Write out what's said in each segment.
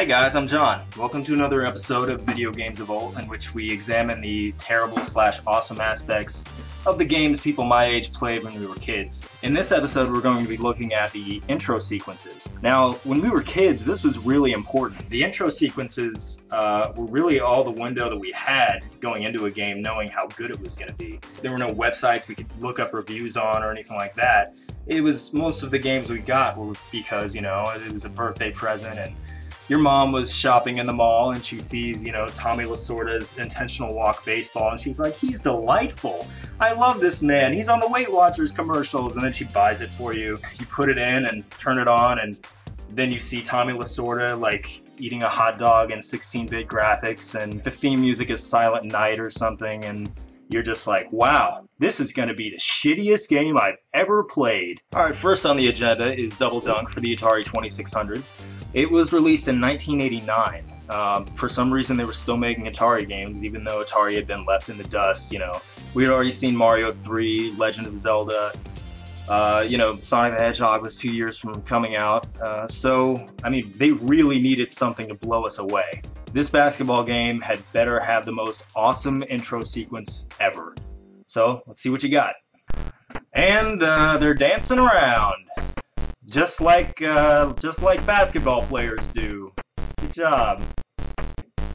Hey guys, I'm John. Welcome to another episode of Video Games of Old, in which we examine the terrible/awesome aspects of the games people my age played when we were kids. In this episode, we're going to be looking at the intro sequences. Now, when we were kids, this was really important. The intro sequences were really all the window that we had going into a game, knowing how good it was going to be. There were no websites we could look up reviews on or anything like that. It was most of the games we got were because, you know, it was a birthday present and your mom was shopping in the mall and she sees, you know, Tommy Lasorda's Intentional Walk Baseball and she's like, he's delightful. I love this man. He's on the Weight Watchers commercials. And then she buys it for you. You put it in and turn it on and then you see Tommy Lasorda like eating a hot dog in 16-bit graphics and the theme music is Silent Night or something and you're just like, wow, this is going to be the shittiest game I've ever played. Alright, first on the agenda is Double Dunk for the Atari 2600. It was released in 1989. For some reason they were still making Atari games, even though Atari had been left in the dust, you know. We had already seen Mario 3, Legend of Zelda, you know, Sonic the Hedgehog was 2 years from coming out. So, I mean, they really needed something to blow us away. This basketball game had better have the most awesome intro sequence ever. So, let's see what you got. And they're dancing around. Just like basketball players do. Good job.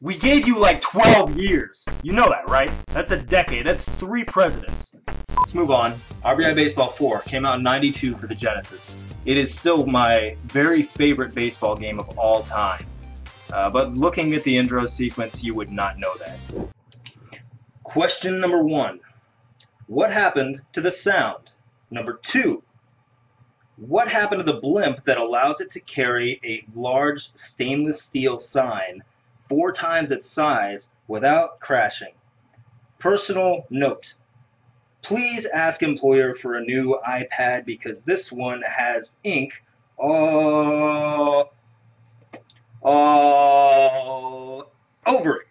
We gave you like 12 years. You know that, right? That's a decade. That's 3 presidents. Let's move on. R.B.I. Baseball 4 came out in '92 for the Genesis. It is still my very favorite baseball game of all time. But looking at the intro sequence, you would not know that. Question number 1. What happened to the sound? Number 2. What happened to the blimp that allows it to carry a large stainless steel sign 4 times its size without crashing? Personal note. Please ask employer for a new iPad because this one has ink all over it.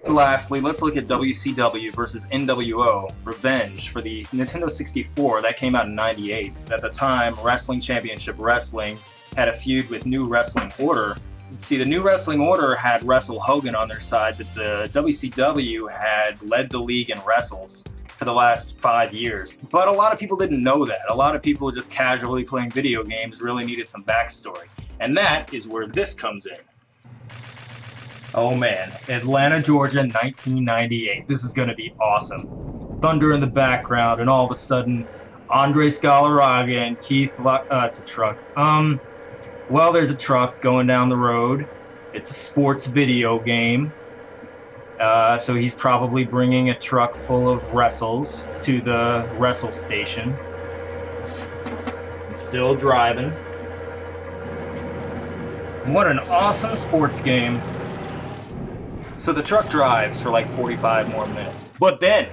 Lastly, let's look at WCW versus NWO Revenge for the Nintendo 64. That came out in '98. At the time, Wrestling Championship Wrestling had a feud with New Wrestling Order. See, the New Wrestling Order had Wrestle Hogan on their side, but the WCW had led the league in wrestles for the last 5 years. But a lot of people didn't know that. A lot of people just casually playing video games really needed some backstory. And that is where this comes in. Oh man, Atlanta, Georgia, 1998. This is going to be awesome. Thunder in the background, and all of a sudden, Andre Scalaraga and Keith it's a truck. Well, there's a truck going down the road. It's a sports video game. So he's probably bringing a truck full of wrestles to the wrestle station. He's still driving. What an awesome sports game. So the truck drives for like 45 more minutes. But then,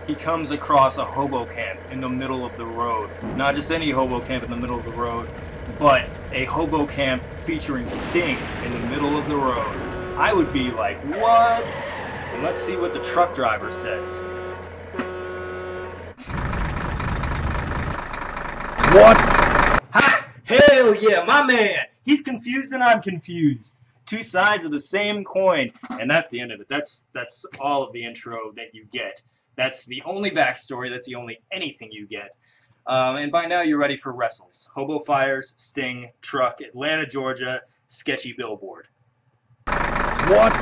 he comes across a hobo camp in the middle of the road. Not just any hobo camp in the middle of the road, but a hobo camp featuring Sting in the middle of the road. I would be like, what? And let's see what the truck driver says. What? Ha! Hell yeah, my man! He's confused and I'm confused. 2 sides of the same coin, and that's the end of it. That's all of the intro that you get. That's the only backstory. That's the only anything you get. And by now you're ready for wrestles. Hobo Fires, Sting, Truck, Atlanta, Georgia, Sketchy Billboard. What?